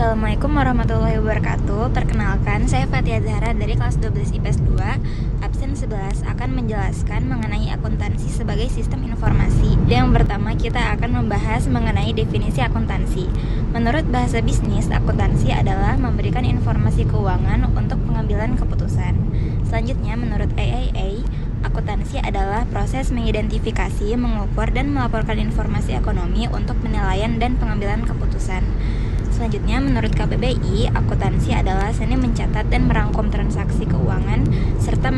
Assalamualaikum warahmatullahi wabarakatuh. Perkenalkan, saya Fatia Zahra dari kelas 12 IPS 2, absen 11, akan menjelaskan mengenai akuntansi sebagai sistem informasi. Yang pertama, kita akan membahas mengenai definisi akuntansi. Menurut bahasa bisnis, akuntansi adalah memberikan informasi keuangan untuk pengambilan keputusan. Selanjutnya, menurut AIA, akuntansi adalah proses mengidentifikasi, mengukur, dan melaporkan informasi ekonomi untuk penilaian dan pengambilan keputusan. Selanjutnya, menurut KBBI, akuntansi adalah seni mencatat dan merangkum transaksi keuangan serta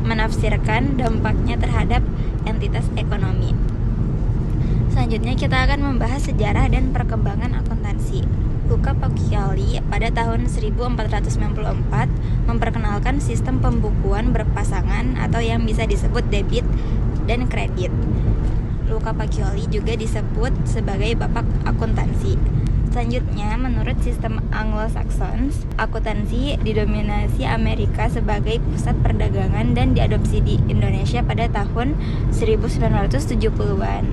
menafsirkan dampaknya terhadap entitas ekonomi. Selanjutnya, kita akan membahas sejarah dan perkembangan akuntansi. Luca Pacioli pada tahun 1494 memperkenalkan sistem pembukuan berpasangan atau yang bisa disebut debit dan kredit. Luca Pacioli juga disebut sebagai bapak akuntansi. Selanjutnya, menurut sistem Anglo-Saxon, akuntansi didominasi Amerika sebagai pusat perdagangan dan diadopsi di Indonesia pada tahun 1970-an.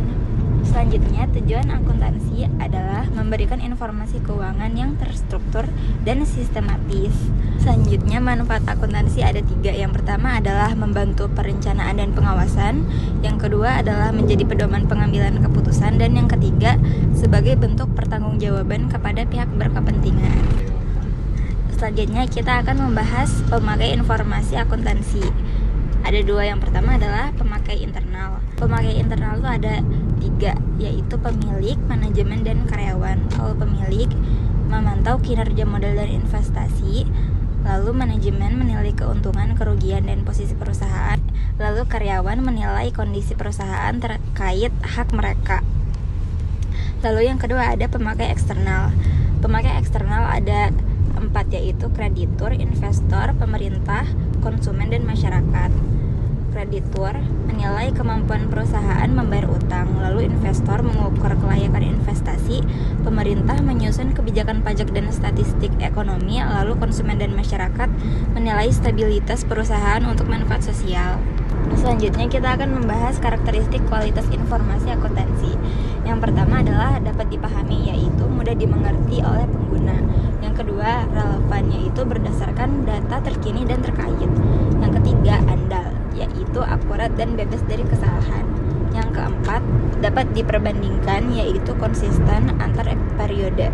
Selanjutnya, tujuan akuntansi adalah memberikan informasi keuangan yang terstruktur dan sistematis. Selanjutnya, manfaat akuntansi ada 3. Yang pertama adalah membantu perencanaan dan pengawasan. Yang kedua adalah menjadi pedoman pengambilan keputusan. Dan yang ketiga, sebagai bentuk pertanggungjawaban kepada pihak berkepentingan. Selanjutnya, kita akan membahas pemakai informasi akuntansi. Ada 2. Yang pertama adalah pemakai internal. Pemakai internal itu ada 3, yaitu pemilik, manajemen, dan karyawan. Kalau pemilik memantau kinerja modal dan investasi, lalu manajemen menilai keuntungan, kerugian, dan posisi perusahaan, lalu karyawan menilai kondisi perusahaan terkait hak mereka. Lalu yang kedua ada pemakai eksternal. Pemakai eksternal ada 4, yaitu kreditur, investor, pemerintah, konsumen, dan masyarakat. Kreditur menilai kemampuan perusahaan membayar utang, lalu investor mengukur kelayakan investasi, pemerintah menyusun kebijakan pajak dan statistik ekonomi, lalu konsumen dan masyarakat menilai stabilitas perusahaan untuk manfaat sosial. Selanjutnya kita akan membahas karakteristik kualitas informasi akuntansi. Yang pertama adalah dapat dipahami, yaitu mudah dimengerti oleh pengguna. Yang kedua, relevan, yaitu berdasarkan data terkini dan terkait. Yang ketiga, andal, yaitu akurat dan bebas dari kesalahan. Yang keempat, dapat diperbandingkan, yaitu konsisten antar periode.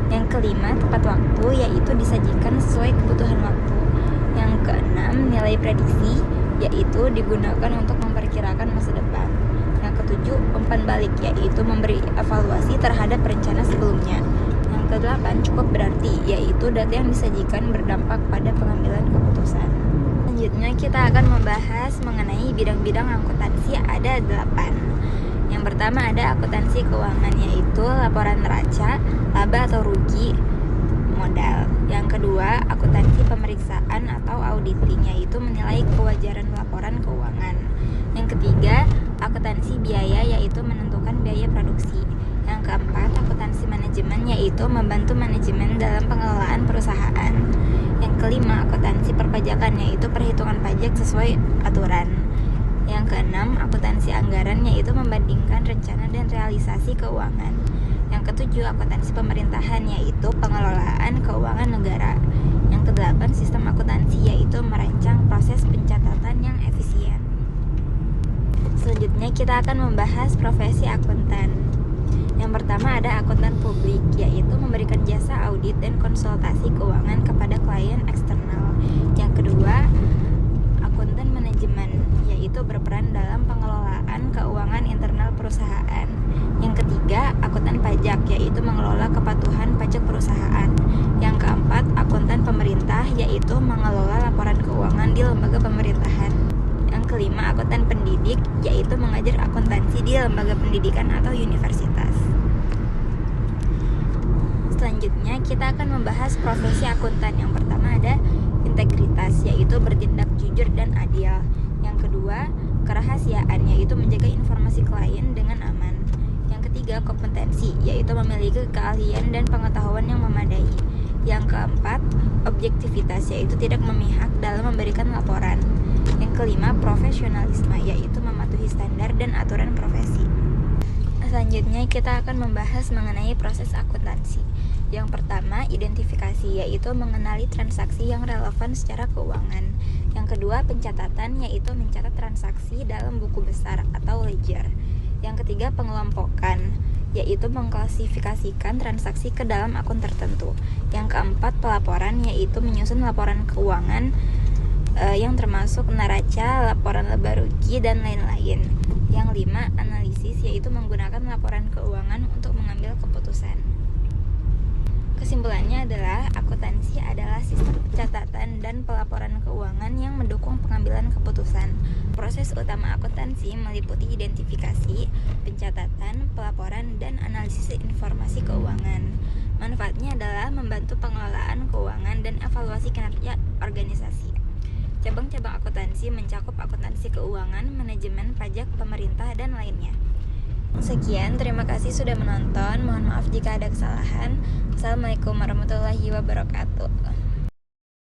Yang kelima, tepat waktu, yaitu disajikan sesuai kebutuhan waktu. Yang keenam, nilai prediksi, yaitu digunakan untuk memperkirakan masa depan. Yang ketujuh, umpan balik, yaitu memberi evaluasi terhadap rencana sebelumnya. Yang kedelapan, cukup berarti, yaitu data yang disajikan berdampak pada pengambilan keputusan. Selanjutnya kita akan membahas mengenai bidang-bidang akuntansi, ada 8. Yang pertama ada akuntansi keuangan, yaitu laporan neraca, laba atau rugi modal. Yang kedua, akuntansi pemeriksaan atau auditing, yaitu menilai kewajaran laporan keuangan. Yang ketiga, akuntansi biaya, yaitu menentukan biaya produksi. Yang keempat, akuntansi manajemen, yaitu membantu manajemen dalam pengelolaan perusahaan. Yang kelima, akuntansi perpajakan, yaitu perhitungan pajak sesuai aturan. Yang keenam, akuntansi anggaran, yaitu membandingkan rencana dan realisasi keuangan. Yang ketujuh, akuntansi pemerintahan, yaitu pengelolaan keuangan negara. Yang kedelapan, sistem akuntansi, yaitu merancang proses pencatatan yang efisien. Selanjutnya kita akan membahas profesi akuntan. Yang pertama ada akuntan publik, yaitu memberikan jasa audit dan konsultasi keuangan kepada klien eksternal. Yang kedua, akuntan manajemen, yaitu berperan dalam pengelolaan keuangan internal perusahaan. Yang ketiga, akuntan pajak, yaitu mengelola kepatuhan pajak perusahaan. Yang keempat, akuntan pemerintah, yaitu mengelola laporan keuangan di lembaga pemerintahan. Yang kelima, akuntan pendidik, yaitu mengajar akuntansi di lembaga pendidikan atau universitas. Selanjutnya kita akan membahas profesi akuntan. Yang pertama ada integritas, yaitu bertindak jujur dan adil. Yang kedua, kerahasiaan, yaitu menjaga informasi klien dengan aman. Yang ketiga, kompetensi, yaitu memiliki keahlian dan pengetahuan yang memadai. Yang keempat, objektivitas, yaitu tidak memihak dalam memberikan laporan. Yang kelima, profesionalisme, yaitu mematuhi standar dan aturan profesi. Selanjutnya kita akan membahas mengenai proses akuntansi. Yang pertama, identifikasi, yaitu mengenali transaksi yang relevan secara keuangan. Yang kedua, pencatatan, yaitu mencatat transaksi dalam buku besar atau ledger. Yang ketiga, pengelompokan, yaitu mengklasifikasikan transaksi ke dalam akun tertentu. Yang keempat, pelaporan, yaitu menyusun laporan keuangan yang termasuk neraca, laporan laba rugi, dan lain-lain. Yang lima, analisis, yaitu menggunakan laporan keuangan untuk mengambil keputusan. Kesimpulannya adalah akuntansi adalah sistem pencatatan dan pelaporan keuangan yang mendukung pengambilan keputusan. Proses utama akuntansi meliputi identifikasi, pencatatan, pelaporan, dan analisis informasi keuangan. Manfaatnya adalah membantu pengelolaan keuangan dan evaluasi kinerja organisasi. Cabang-cabang akuntansi mencakup akuntansi keuangan, manajemen, pajak, pemerintah, dan lainnya. Sekian, terima kasih sudah menonton. Mohon maaf jika ada kesalahan. Assalamualaikum warahmatullahi wabarakatuh.